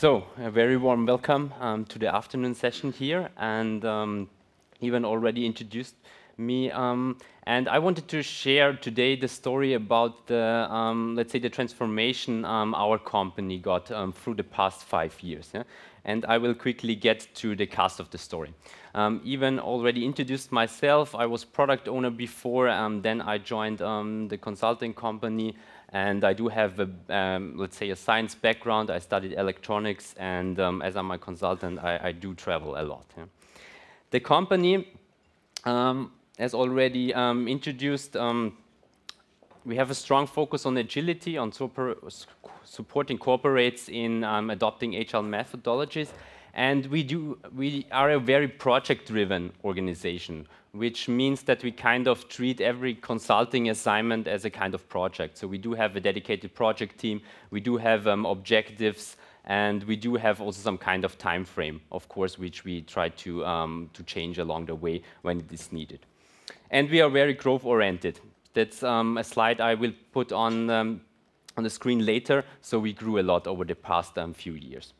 So, a very warm welcome to the afternoon session here, and Ivan already introduced me, and I wanted to share today the story about the, let's say, the transformation our company got through the past 5 years. Yeah? And I will quickly get to the cast of the story. Ivan already introduced myself. I was product owner before, then I joined the consulting company. And I do have, let's say, a science background. I studied electronics, and as I'm a consultant, I do travel a lot. Yeah. The company, as already introduced, we have a strong focus on agility, on supporting corporates in adopting agile methodologies. And we are a very project-driven organization, which means that we kind of treat every consulting assignment as a kind of project. So we do have a dedicated project team, we do have objectives, and we do have also some kind of time frame, of course, which we try to change along the way when it is needed. And we are very growth-oriented. That's a slide I will put on the screen later. So we grew a lot over the past few years.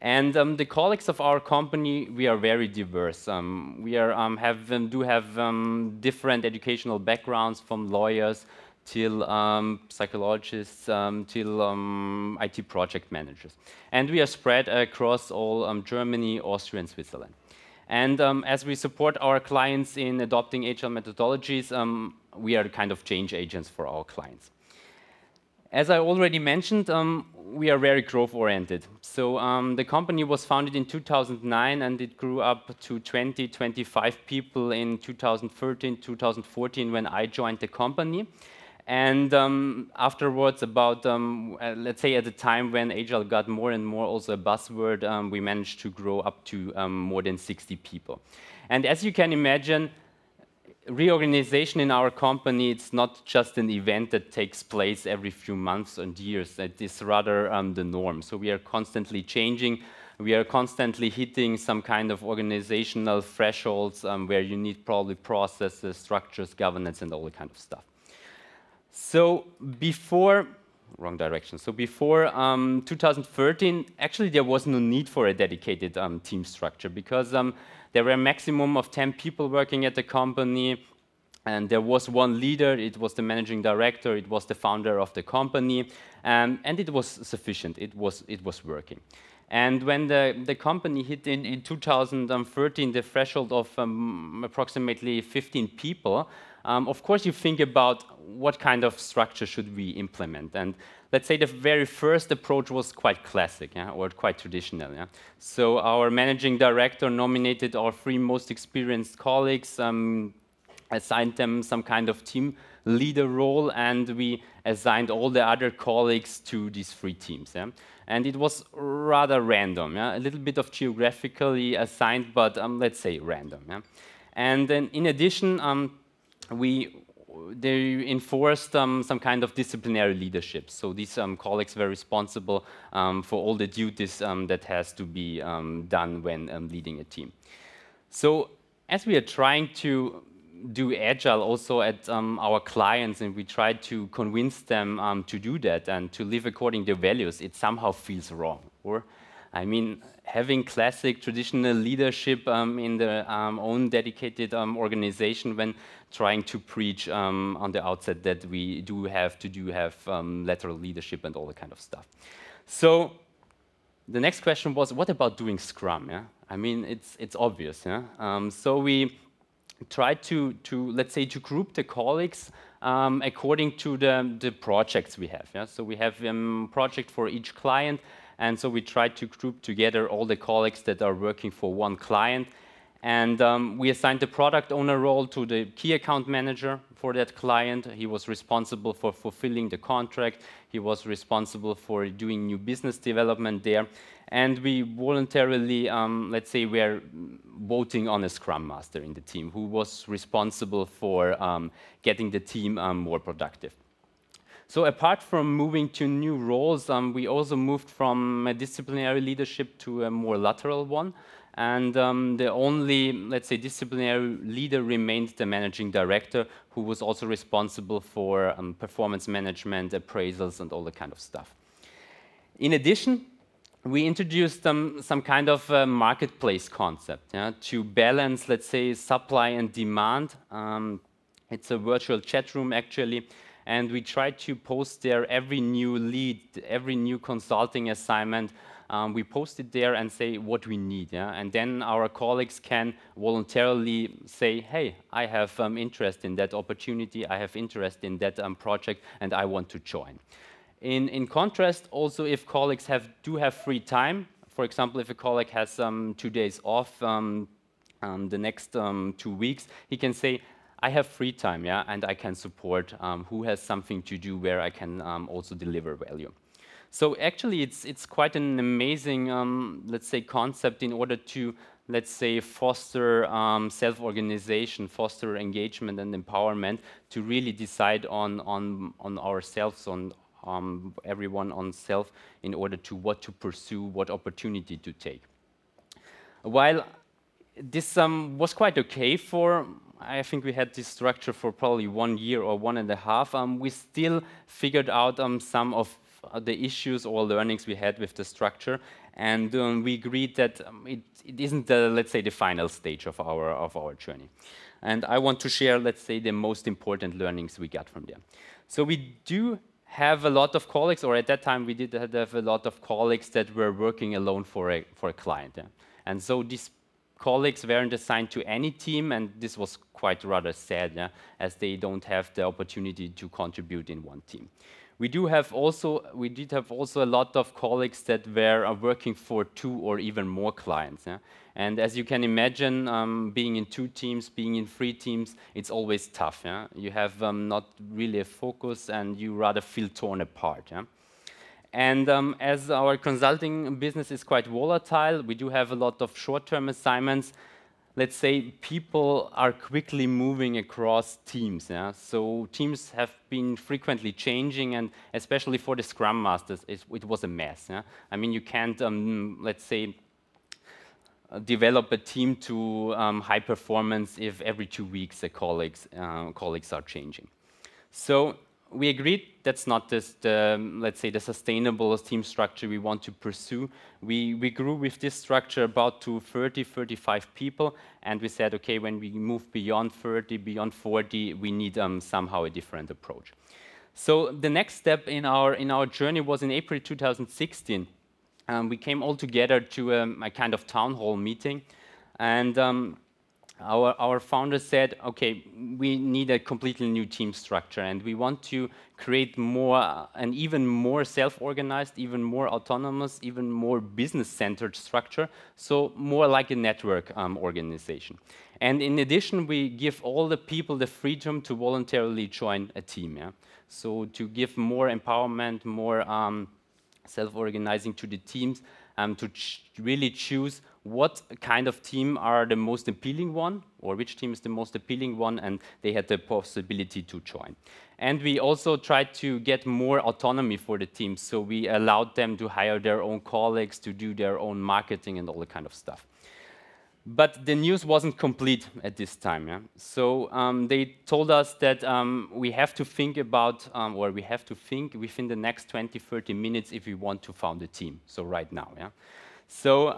And the colleagues of our company, we are very diverse. We do have different educational backgrounds, from lawyers till psychologists till IT project managers. And we are spread across all Germany, Austria, and Switzerland. And as we support our clients in adopting agile methodologies, we are kind of change agents for our clients. As I already mentioned, we are very growth-oriented. So the company was founded in 2009, and it grew up to 25 people in 2013, 2014, when I joined the company. And afterwards, about, let's say at the time when Agile got more and more also a buzzword, we managed to grow up to more than 60 people. And as you can imagine, reorganization in our company, it's not just an event that takes place every few months and years. It is rather the norm. So we are constantly changing. We are constantly hitting some kind of organizational thresholds where you need probably processes, structures, governance, and all the kind of stuff. So before, wrong direction. So before 2013, actually there was no need for a dedicated team structure, because there were a maximum of 10 people working at the company, and there was one leader. It was the managing director. It was the founder of the company, and it was sufficient. It was working. And when the company hit in 2013 the threshold of approximately 15 people, of course you think about what kind of structure should we implement. And let's say the very first approach was quite classic, yeah, or quite traditional. Yeah. So our managing director nominated our 3 most experienced colleagues, assigned them some kind of team leader role, and we assigned all the other colleagues to these 3 teams. Yeah. And it was rather random, yeah? A little bit of geographically assigned, but let's say random. Yeah? And then in addition, they enforced some kind of disciplinary leadership. So these colleagues were responsible for all the duties that has to be done when leading a team. So as we are trying to do Agile also at our clients, and we try to convince them to do that and to live according to values, it somehow feels wrong. Or, I mean, having classic traditional leadership in their own dedicated organization, when trying to preach on the outset that we do have lateral leadership and all that kind of stuff. So the next question was, what about doing Scrum? Yeah? I mean, it's obvious. Yeah? So we tried to let's say to group the colleagues according to the projects we have. Yeah? So we have a project for each client. And so we tried to group together all the colleagues that are working for one client. And we assigned the product owner role to the key account manager for that client. He was responsible for fulfilling the contract. He was responsible for doing new business development there. And we voluntarily, let's say, were voting on a Scrum Master in the team who was responsible for getting the team more productive. So apart from moving to new roles, we also moved from a disciplinary leadership to a more lateral one. And the only, let's say, disciplinary leader remained the managing director, who was also responsible for performance management, appraisals, and all that kind of stuff. In addition, we introduced some kind of marketplace concept, yeah, to balance, let's say, supply and demand. It's a virtual chat room actually, and we try to post there every new lead, every new consulting assignment. We post it there and say what we need, yeah? And then our colleagues can voluntarily say, hey, I have interest in that opportunity, I have interest in that project, and I want to join. In contrast, also if colleagues do have free time, for example, if a colleague has 2 days off the next 2 weeks, he can say, I have free time, yeah, and I can support who has something to do where I can also deliver value. So actually, it's quite an amazing, let's say, concept in order to, let's say, foster self-organization, foster engagement and empowerment to really decide on ourselves, on everyone on self in order to what to pursue, what opportunity to take. While this was quite okay for, I think we had this structure for probably 1 year or 1.5, we still figured out some of the issues or learnings we had with the structure, and we agreed that it isn't the, let's say, the final stage of our journey. And I want to share, let's say, the most important learnings we got from there. So we do have a lot of colleagues, or at that time we did have a lot of colleagues that were working alone for a client. Yeah? And so these colleagues weren't assigned to any team, and this was quite rather sad, yeah? As they don't have the opportunity to contribute in one team. We did have also a lot of colleagues that were working for 2 or even more clients. Yeah? And as you can imagine, being in 2 teams, being in 3 teams, it's always tough. Yeah? You have not really a focus, and you rather feel torn apart. Yeah? And as our consulting business is quite volatile, we do have a lot of short-term assignments. Let's say people are quickly moving across teams. Yeah? So teams have been frequently changing, and especially for the Scrum Masters, it was a mess. Yeah? I mean, you can't, let's say, develop a team to high performance if every 2 weeks the colleagues are changing. So we agreed that's not let's say, the sustainable team structure we want to pursue. We grew with this structure about to 30, 35 people, and we said, okay, when we move beyond 30, beyond 40, we need somehow a different approach. So the next step in our journey was in April 2016. We came all together to a kind of town hall meeting, and our founder said, okay, we need a completely new team structure, and we want to create more, an even more self-organized, even more autonomous, even more business-centered structure, so more like a network organization. And in addition, we give all the people the freedom to voluntarily join a team. Yeah? So to give more empowerment, more self-organizing to the teams, to really choose what kind of team are the most appealing one, or which team is the most appealing one, and they had the possibility to join. And we also tried to get more autonomy for the teams, so we allowed them to hire their own colleagues, to do their own marketing and all that kind of stuff. But the news wasn't complete at this time. Yeah? So they told us that we have to think about, or we have to think within the next 20, 30 minutes if we want to found a team. So right now. Yeah? So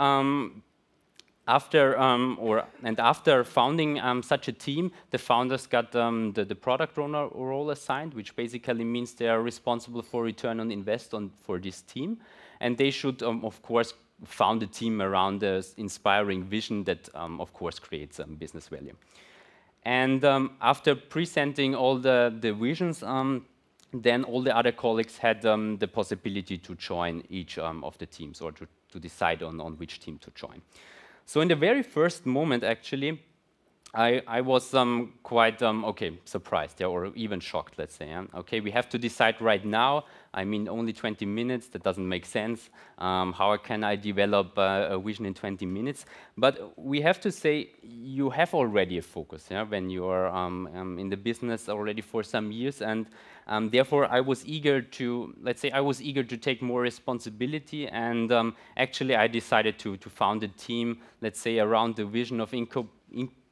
after founding such a team, the founders got the product owner role assigned, which basically means they are responsible for return on investment for this team. And they should, of course, found a team around this inspiring vision that, of course, creates business value. And after presenting all the visions, then all the other colleagues had the possibility to join each of the teams, or to decide on which team to join. So in the very first moment, actually, I was quite, okay, surprised, yeah, or even shocked, let's say. Yeah? Okay, we have to decide right now. I mean, only 20 minutes, that doesn't make sense. How can I develop a vision in 20 minutes? But we have to say, you have already a focus, yeah, when you are in the business already for some years, and therefore I was eager to, let's say, I was eager to take more responsibility, and actually I decided to found a team, let's say, around the vision of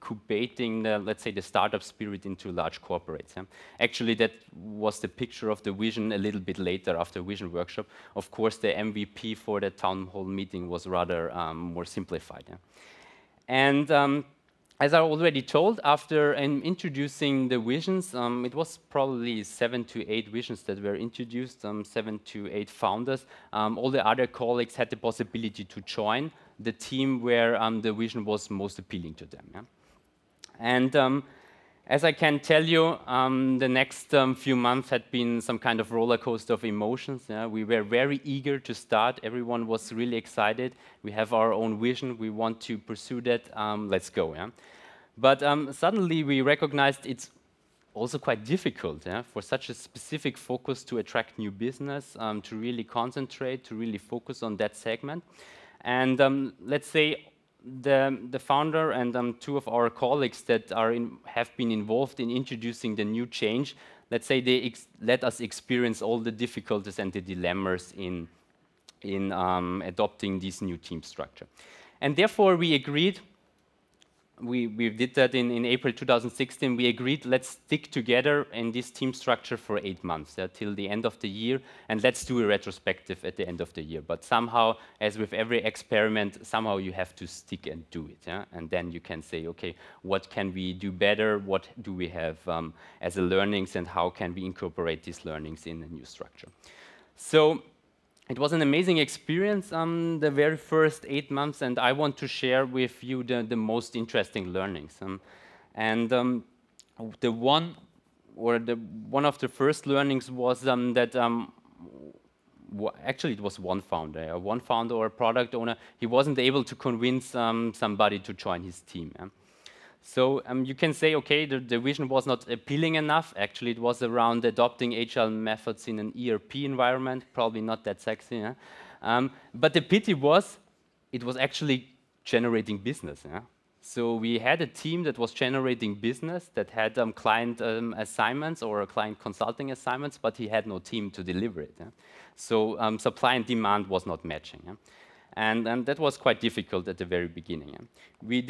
incubating the, let's say, the startup spirit into large corporates. Yeah. Actually, that was the picture of the vision a little bit later after vision workshop. Of course, the MVP for the town hall meeting was rather more simplified. Yeah. And as I already told, after introducing the visions, it was probably 7 to 8 visions that were introduced, 7 to 8 founders. All the other colleagues had the possibility to join the team where the vision was most appealing to them. Yeah? And as I can tell you, the next few months had been some kind of roller coaster of emotions. Yeah? We were very eager to start. Everyone was really excited. We have our own vision. We want to pursue that. Let's go. Yeah? But suddenly we recognized it's also quite difficult, yeah, for such a specific focus to attract new business, to really concentrate, to really focus on that segment. And let's say the founder and 2 of our colleagues that have been involved in introducing the new change, let's say they let us experience all the difficulties and the dilemmas in adopting this new team structure. And therefore we agreed, we did that in April 2016, we agreed let's stick together in this team structure for 8 months, till the end of the year, and let's do a retrospective at the end of the year. But somehow, as with every experiment, somehow you have to stick and do it, yeah? And then you can say, okay, what can we do better, what do we have as a learnings, and how can we incorporate these learnings in a new structure. So it was an amazing experience, the very first 8 months, and I want to share with you the most interesting learnings. The one of the first learnings was that actually it was one founder or a product owner. He wasn't able to convince somebody to join his team. Yeah? So you can say, okay, the vision was not appealing enough. Actually, it was around adopting agile methods in an ERP environment, probably not that sexy. Yeah? But the pity was, it was actually generating business. Yeah? So we had a team that was generating business, that had client assignments or client consulting assignments, but he had no team to deliver it. Yeah? So supply and demand was not matching. Yeah? And that was quite difficult at the very beginning. Yeah? We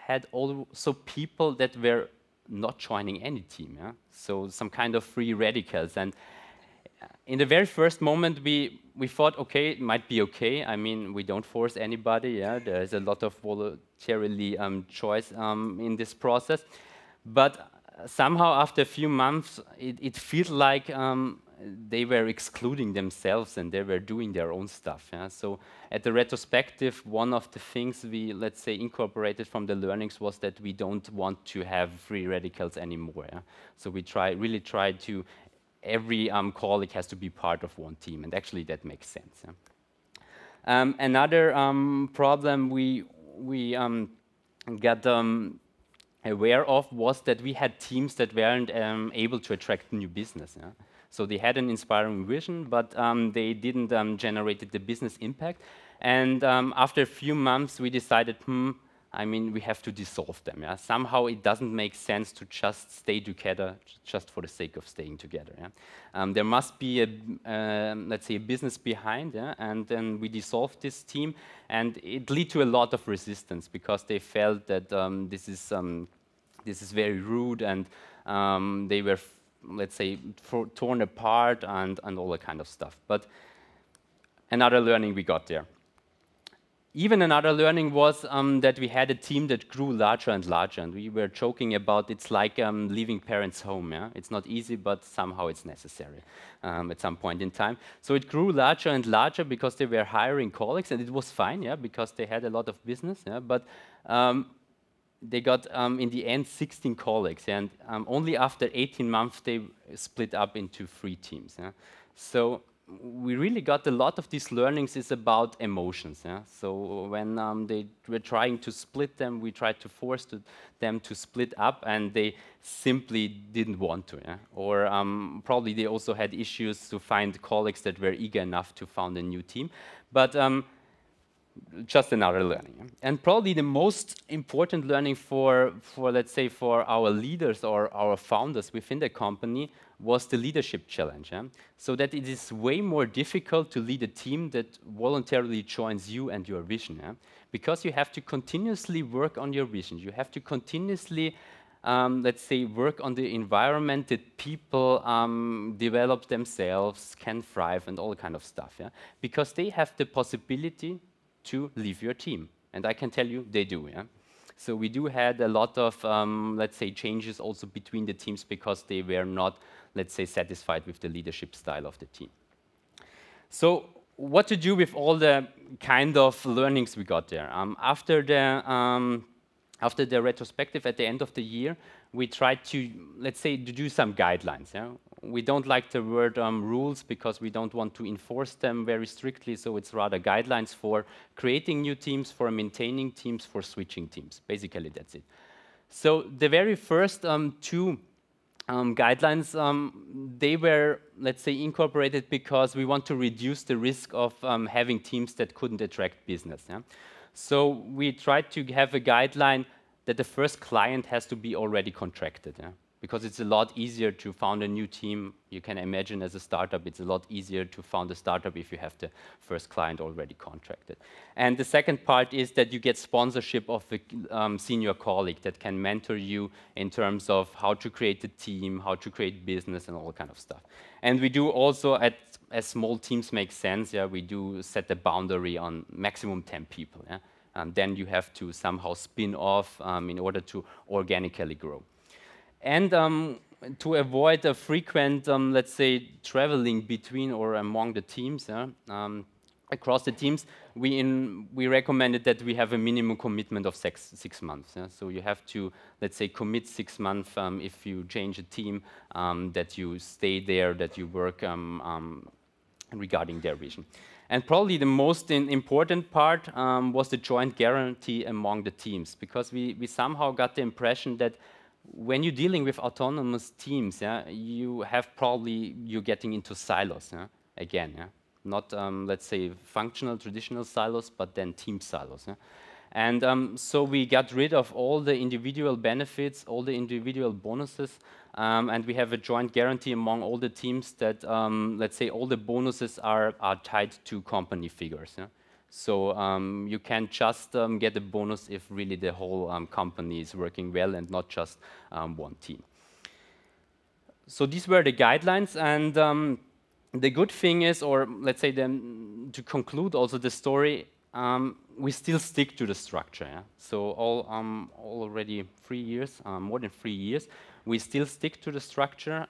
had also people that were not joining any team, yeah? So some kind of free radicals. And in the very first moment, we thought, okay, it might be okay. I mean, we don't force anybody. Yeah? There is a lot of voluntarily choice in this process. But somehow, after a few months, it feels like they were excluding themselves and they were doing their own stuff. Yeah? So at the retrospective, one of the things we, let's say, incorporated from the learnings was that we don't want to have free radicals anymore. Yeah? So we really try to, every colleague has to be part of one team, and actually that makes sense. Yeah? Another problem we got aware of was that we had teams that weren't able to attract new business. Yeah? So they had an inspiring vision, but they didn't generate the business impact. And after a few months, we decided, I mean, we have to dissolve them. Yeah? Somehow it doesn't make sense to just stay together just for the sake of staying together. Yeah? There must be let's say, a business behind. Yeah? And then we dissolved this team, and it led to a lot of resistance because they felt that this is very rude, and they were, let's say, torn apart and all that kind of stuff. But another learning we got there. Even another learning was that we had a team that grew larger and larger, and we were joking about it's like leaving parents' home. Yeah? It's not easy, but somehow it's necessary at some point in time. So it grew larger and larger because they were hiring colleagues, and it was fine, yeah, because they had a lot of business. Yeah? But they got, in the end, 16 colleagues, and only after 18 months they split up into 3 teams. Yeah? So we really got a lot of these learnings is about emotions. Yeah? So when they were trying to split them, we tried to force them to split up, and they simply didn't want to. Yeah? Or probably they also had issues to find colleagues that were eager enough to found a new team. But just another learning. And probably the most important learning for let's say, for our leaders or our founders within the company was the leadership challenge. So that it is way more difficult to lead a team that voluntarily joins you and your vision. Because you have to continuously work on your vision. You have to continuously let's say, work on the environment that people develop themselves, can thrive, and all kind of stuff. Because they have the possibility to leave your team. And I can tell you, they do. So we do had a lot of, let's say, changes also between the teams because they were not, let's say, satisfied with the leadership style of the team. So what to do with all the kind of learnings we got there? After the retrospective at the end of the year, we tried to, let's say, to do some guidelines. We don't like the word rules because we don't want to enforce them very strictly, so it's rather guidelines for creating new teams, for maintaining teams, for switching teams. Basically, that's it. So the very first two guidelines, they were, let's say, incorporated because we want to reduce the risk of having teams that couldn't attract business. So we tried to have a guideline that the first client has to be already contracted, because it's a lot easier to found a new team. You can imagine as a startup, it's a lot easier to found a startup if you have the first client already contracted. And the second part is that you get sponsorship of a senior colleague that can mentor you in terms of how to create a team, how to create business, and all kind of stuff. And we do also, as small teams make sense, we do set a boundary on maximum 10 people. Then you have to somehow spin off in order to organically grow. And to avoid a frequent, let's say, traveling between or among the teams, across the teams, we recommended that we have a minimum commitment of six months. So you have to, let's say, commit 6 months if you change a team, that you stay there, that you work regarding their vision. And probably the most important part was the joint guarantee among the teams, because we somehow got the impression that when you're dealing with autonomous teams, you have probably, you're getting into silos again. Not, let's say, functional, traditional silos, but then team silos. And so we got rid of all the individual benefits, all the individual bonuses, and we have a joint guarantee among all the teams that, let's say, all the bonuses are tied to company figures. So you can just get a bonus if really the whole company is working well and not just one team. So these were the guidelines, and the good thing is, or let's say then to conclude also the story, we still stick to the structure. So already 3 years, more than 3 years, we still stick to the structure.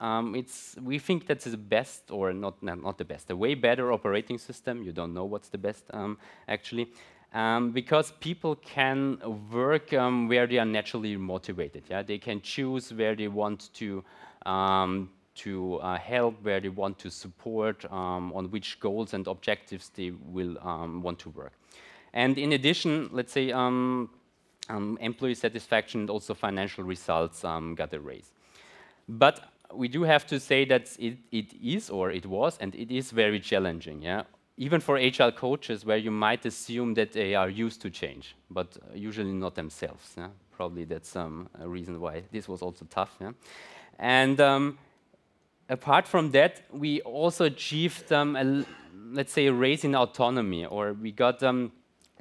We think that's the best, or not the best, a way better operating system. You don't know what's the best actually, because people can work where they are naturally motivated. They can choose where they want to help, where they want to support, on which goals and objectives they will want to work. And in addition, let's say, employee satisfaction and also financial results got a raise. But we do have to say that it is very challenging, even for agile coaches, where you might assume that they are used to change, but usually not themselves. Probably that's a reason why this was also tough. And apart from that, we also achieved, let's say, a raise in autonomy, or we got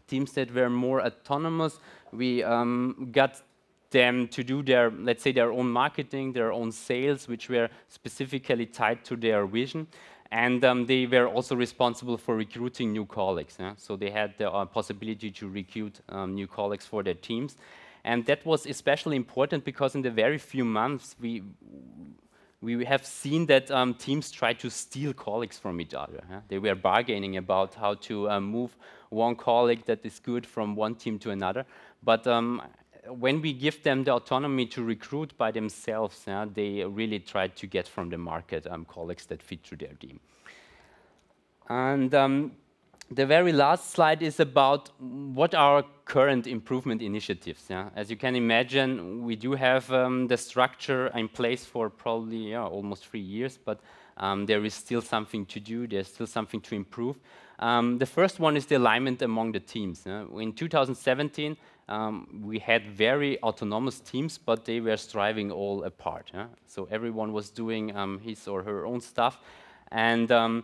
teams that were more autonomous. We got them to do their, let's say, their own marketing, their own sales, which were specifically tied to their vision. And they were also responsible for recruiting new colleagues. So they had the possibility to recruit new colleagues for their teams. And that was especially important because in the very few months, we have seen that teams try to steal colleagues from each other. They were bargaining about how to move one colleague that is good from one team to another. But when we give them the autonomy to recruit by themselves, they really try to get from the market colleagues that fit to their team. And the very last slide is about what are current improvement initiatives. As you can imagine, we do have the structure in place for probably almost 3 years, but there is still something to do, there's still something to improve. The first one is the alignment among the teams. In 2017, we had very autonomous teams, but they were striving all apart. So everyone was doing his or her own stuff. And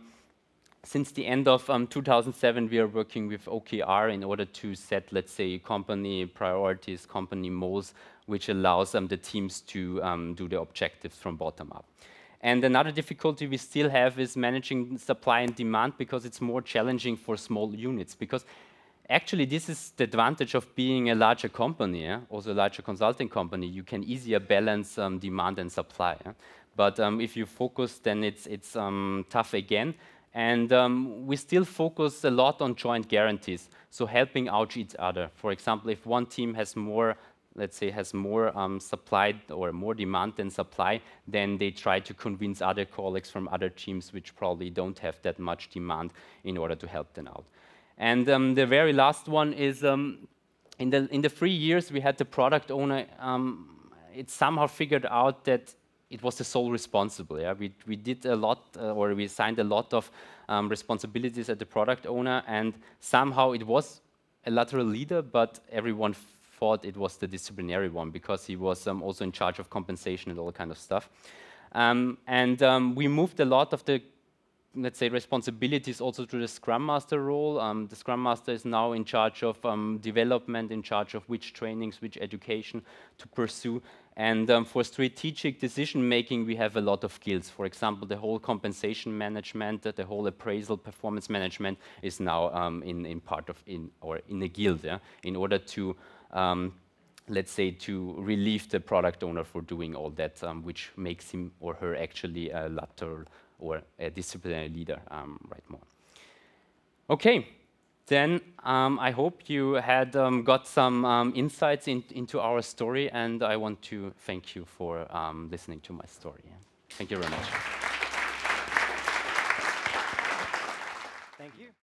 since the end of 2007, we are working with OKR in order to set, let's say, company priorities, company goals, which allows the teams to do the objectives from bottom up. And another difficulty we still have is managing supply and demand, because it's more challenging for small units. Because actually, this is the advantage of being a larger company, also a larger consulting company. You can easier balance demand and supply. But if you focus, then it's tough again. And we still focus a lot on joint guarantees, so helping out each other. For example, if one team has more, let's say, has more supply or more demand than supply, then they try to convince other colleagues from other teams which probably don't have that much demand in order to help them out. And the very last one is in the 3 years we had the product owner, it somehow figured out that it was the sole responsible. We did a lot, or we assigned a lot of responsibilities at the product owner, and somehow it was a lateral leader, but everyone thought it was the disciplinary one, because he was also in charge of compensation and all kind of stuff. We moved a lot of the, let's say, responsibilities also to the Scrum Master role. The Scrum Master is now in charge of development, in charge of which trainings, which education to pursue. And for strategic decision making, we have a lot of skills. For example, the whole compensation management, the whole appraisal performance management is now in a guild, in order to let's say, to relieve the product owner for doing all that, which makes him or her actually a lateral or a disciplinary leader right more. Okay, then I hope you had got some insights into our story, and I want to thank you for listening to my story. Thank you very much. Thank you.